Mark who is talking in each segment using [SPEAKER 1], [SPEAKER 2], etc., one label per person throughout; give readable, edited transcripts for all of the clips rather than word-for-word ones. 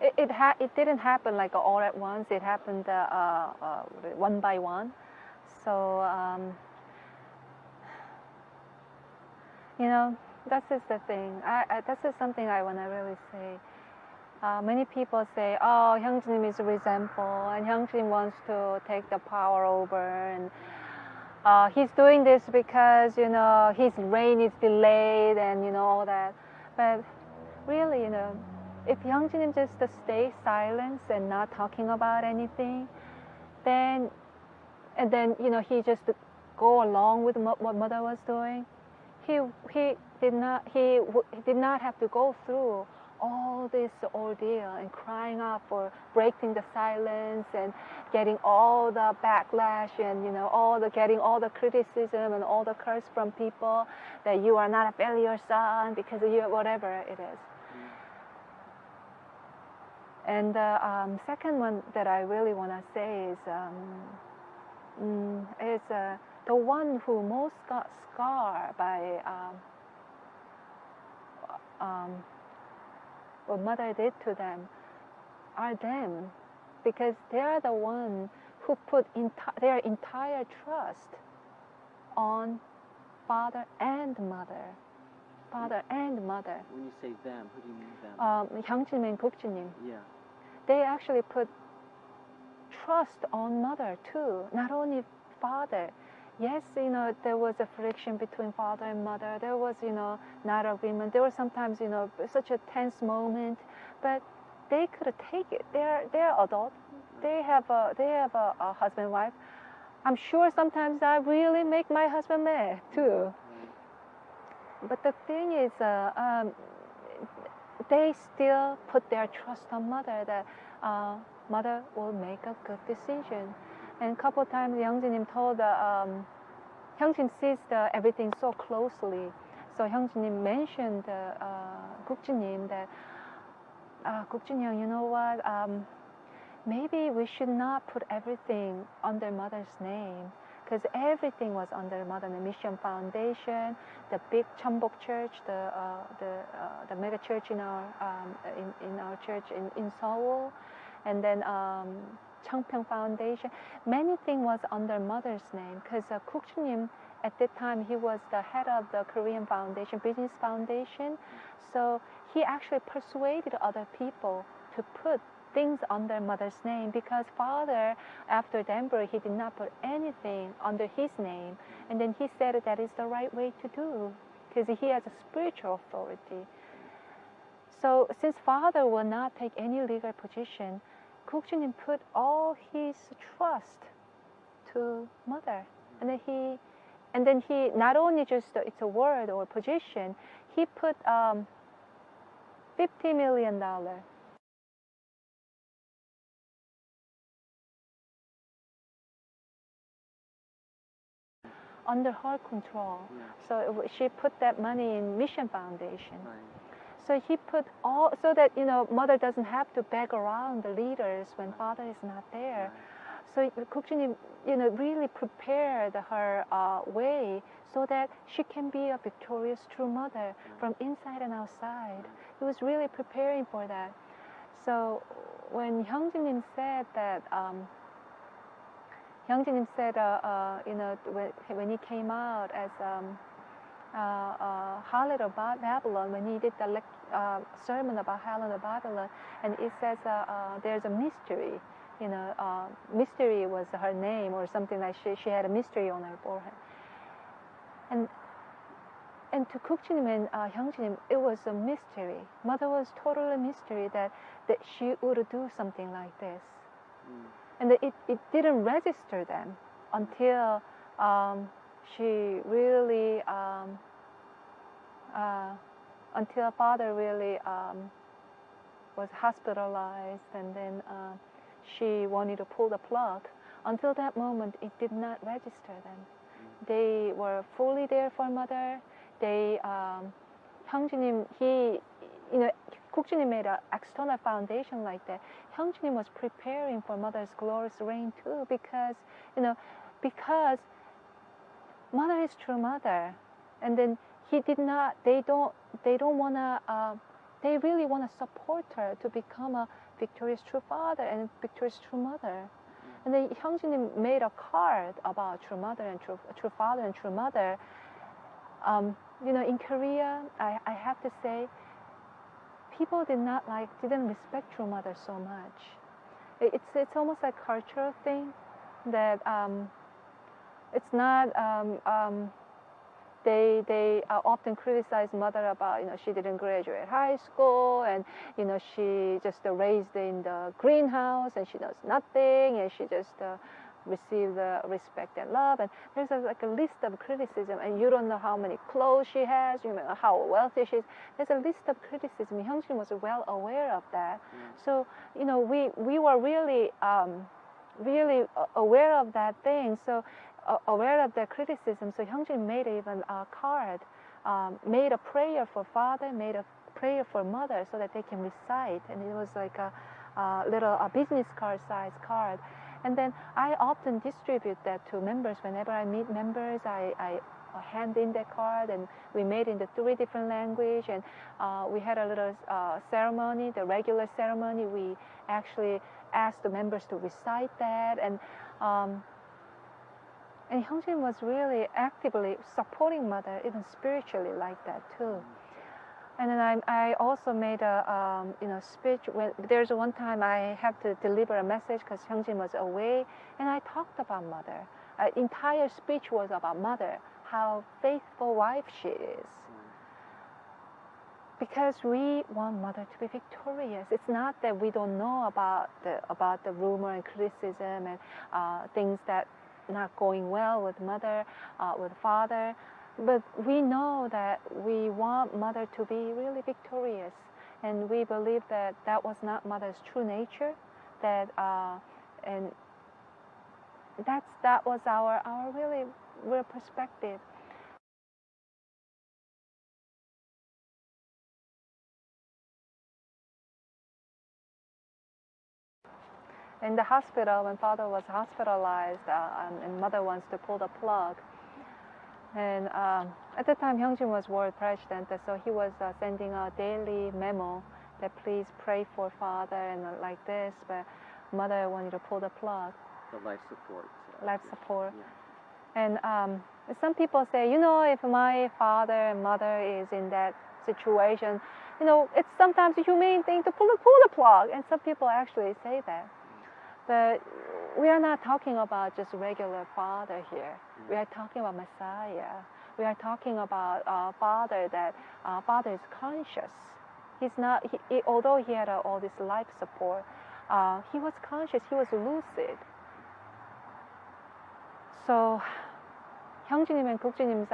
[SPEAKER 1] it didn't happen like all at once. It happened one by one. So you know, this is the thing. This is something I want to really say. Many people say, "Oh, Hyung Jin Nim is resentful, and Hyung Jin wants to take the power over, and he's doing this because you know his reign is delayed, and you know all that." But really, you know, if Hyung Jin Nim just stay silent and not talking about anything, then you know he just go along with what mother was doing. He did not have to go through all this ordeal and crying out for breaking the silence and getting all the backlash and you know getting all the criticism and all the curse from people that you are not a failure son because of you, whatever it is. And the second one that I really want to say is the one who most got scarred by what mother did to them are them, because they are the one who put their entire trust on father and mother. Father and mother.
[SPEAKER 2] When you say them, who do you mean them?
[SPEAKER 1] Hyung Jin and Guk Jin Nim.
[SPEAKER 2] Yeah.
[SPEAKER 1] They actually put trust on mother too, not only father. Yes, you know, there was a friction between father and mother. There was, you know, not agreement. There was sometimes, you know, such a tense moment, but they could take it. They're adults. They have a husband and wife. I'm sure sometimes I really make my husband mad too. But the thing is, they still put their trust on mother that mother will make a good decision. And a couple of times, Hyung Jin Nim told Hyung Jin sees everything so closely. So Hyung Jin Nim mentioned Guk Jin Nim that Guk Jin Hyung, you know what? Maybe we should not put everything under mother's name, because everything was under mother. The Mission Foundation, the big Cheon Bok Church, the mega church in our church in Seoul, and then Changpyeong Foundation. Many things was under mother's name, because Guk Jin Nim at that time he was the head of the Korean Foundation, Business Foundation. So he actually persuaded other people to put things under mother's name, because father, after Denver, he did not put anything under his name, and then he said that is the right way to do, because he has a spiritual authority. So since father will not take any legal position, Guk Jin Nim put all his trust to mother, and then he not only just it's a word or position, he put $50 million under her control. So she put that money in Mission Foundation. So he put all, so that, you know, mother doesn't have to beg around the leaders when father is not there. So Guk Jin Nim, you know, really prepared her way so that she can be a victorious true mother from inside and outside. He was really preparing for that. So when Hyung Jin Nim said that, Hyung Jin Nim said, you know, when he came out as Harlot of Babylon, when he did the sermon about Harlot of Babylon, and it says there's a mystery, you know, mystery was her name or something, like she had a mystery on her forehead. And to Guk Jin Nim and Hyung Jin Nim, it was a mystery. Mother was totally a mystery that she would do something like this. And it didn't register them until she really, until father really was hospitalized, and then she wanted to pull the plug. Until that moment, it did not register them. They were fully there for mother. They, Hyung Jin Nim, you know, Guk Jin Nim made an external foundation like that. Hyung Jin Nim was preparing for mother's glorious reign too, because, you know, because mother is true mother, and then they don't want to, they really want to support her to become a victorious true father and victorious true mother. And then Hyung Jin Nim made a card about true mother and true father and true mother. You know, in Korea, I have to say, people didn't respect true mother so much. It's almost like a cultural thing that it's not. They often criticize mother about, you know, she didn't graduate high school, and, you know, she just raised in the greenhouse and she knows nothing, and she just received the respect and love. And there's like a list of criticism, and you don't know how many clothes she has, you know, how wealthy she is. There's a list of criticism. Hyung Jin was well aware of that. So, you know, we were really aware of that thing. So aware of the criticism. So Hyung Jin made even a card, made a prayer for father, made a prayer for mother, so that they can recite. And it was like a little business card size card. And then I often distribute that to members. Whenever I meet members, I hand in that card, and we made it into 3 different languages. And we had a little ceremony, the regular ceremony. We actually asked the members to recite that. And Hyung Jin was really actively supporting mother, even spiritually, like that too. And then I also made a you know, speech. When there's one time I have to deliver a message because Hyung Jin was away, and I talked about mother. Entire speech was about mother, how faithful wife she is. Because we want mother to be victorious. It's not that we don't know about the rumor and criticism and things that not going well with mother, with father, but we know that we want mother to be really victorious, and we believe that that was not mother's true nature, that and that was our really real perspective. In the hospital, when father was hospitalized, and mother wants to pull the plug. And at the time, Hyung Jin was world president, so he was sending a daily memo that please pray for father and like this, but mother wanted to pull the plug.
[SPEAKER 2] The life support.
[SPEAKER 1] Life support.
[SPEAKER 2] Yeah.
[SPEAKER 1] And some people say, you know, if my father and mother is in that situation, you know, it's sometimes a humane thing to pull the plug. And some people actually say that. But we are not talking about just regular father here. We are talking about Messiah. We are talking about a father that father is conscious. He's not. Although he had all this life support, he was conscious. He was lucid. So Hyung Jin Nim and Guk Jin Nim's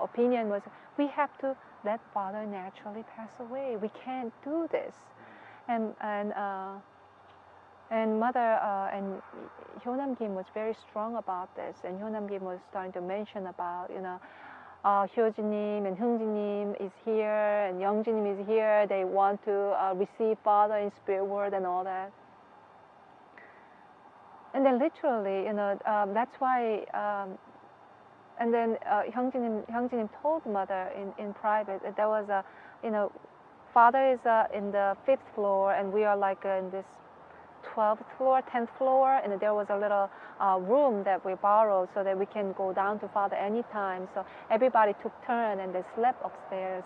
[SPEAKER 1] opinion was, we have to let father naturally pass away. We can't do this. And mother and Hyun Kim was very strong about this, and Hyun Kim was starting to mention about, you know, Hyo Jin Nim and Hyung Jin Nim is here, and Young Jin Nim is here. They want to receive father in spirit world and all that. And then literally, you know, that's why. And then Hyung Jin Nim told mother in private that there was a, you know, father is in the 5th floor, and we are like in this 12th floor, 10th floor, and there was a little room that we borrowed so that we can go down to father anytime. So everybody took turn, and they slept upstairs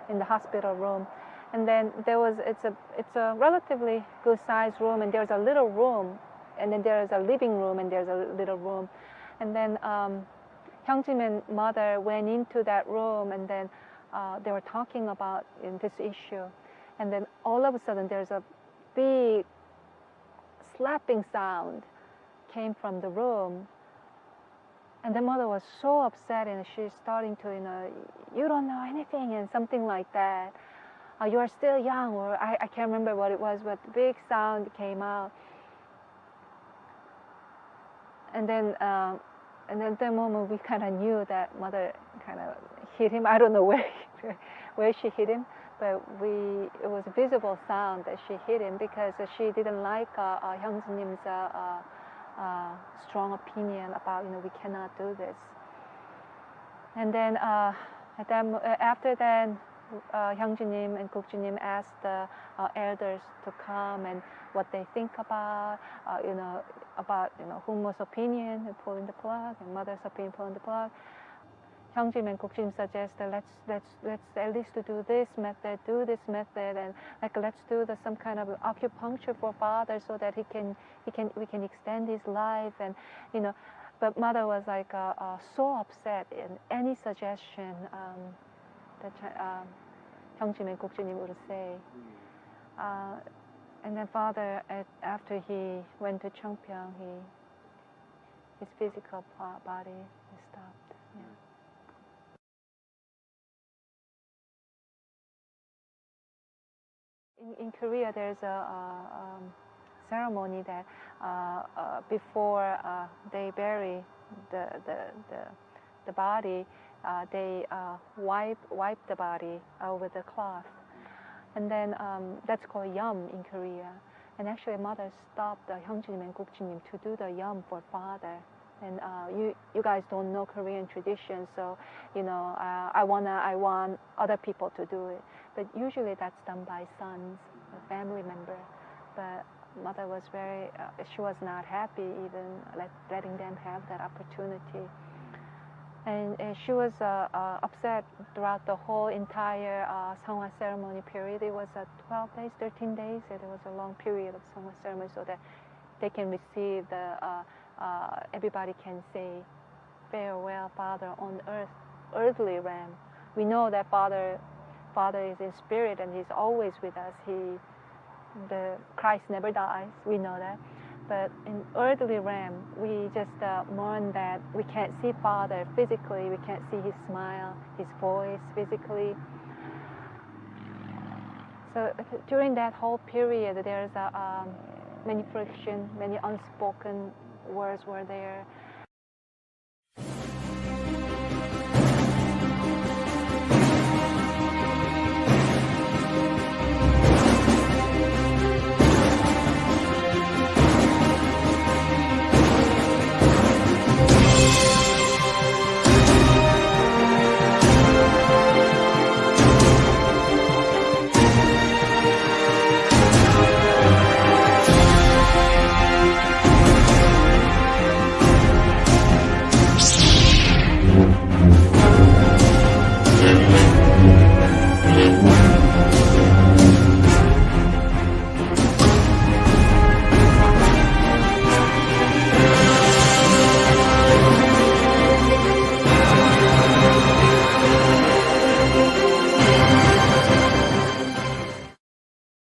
[SPEAKER 1] in the hospital room. And then it's a relatively good sized room, and there's a little room, and then there's a living room, and there's a little room. And then Hyung Jin and mother went into that room, and then they were talking about this issue. And then all of a sudden there's a big slapping sound came from the room, and the mother was so upset, and she's starting to, you know, you don't know anything, and something like that. You are still young, or I can't remember what it was, but the big sound came out. And then at that moment we kind of knew that mother kind of hit him. I don't know where she hit him, but it was a visible sound that she hit him, because she didn't like Hyung Jin Nim's strong opinion about, you know, we cannot do this. And then after that, Hyung Jin Nim and Guk Jin Nim asked the elders to come and what they think about, Humo's opinion and pulling the plug, and mother's opinion pulling the plug. Hyung Jin and Guk Jin suggested let's at least do this method, and let's do some kind of acupuncture for father so that we can extend his life, and But mother was like so upset in any suggestion that Hyung Jin and Guk Jin would say. And then father, after he went to Cheongpyeong, his physical body stopped. Yeah. In Korea, there's a ceremony that before they bury the body, they wipe the body with a cloth, and then that's called yum in Korea. And actually, mother stopped Hyung Jin and Guk Jin to do the yum for father. And you guys don't know Korean tradition, so I want other people to do it. But usually that's done by sons, a family member. But mother was she was not happy even letting them have that opportunity. And she was upset throughout the whole entire Seonghwa ceremony period. It was 12 days, 13 days. It was a long period of Seonghwa ceremony, so that they can receive everybody can say farewell, father, on earthly realm. We know that father is in spirit and he's always with us. The Christ never dies. We know that. But in earthly realm, we just mourn that we can't see father physically. We can't see his smile, his voice physically. So during that whole period, there's many friction, many unspoken words were there.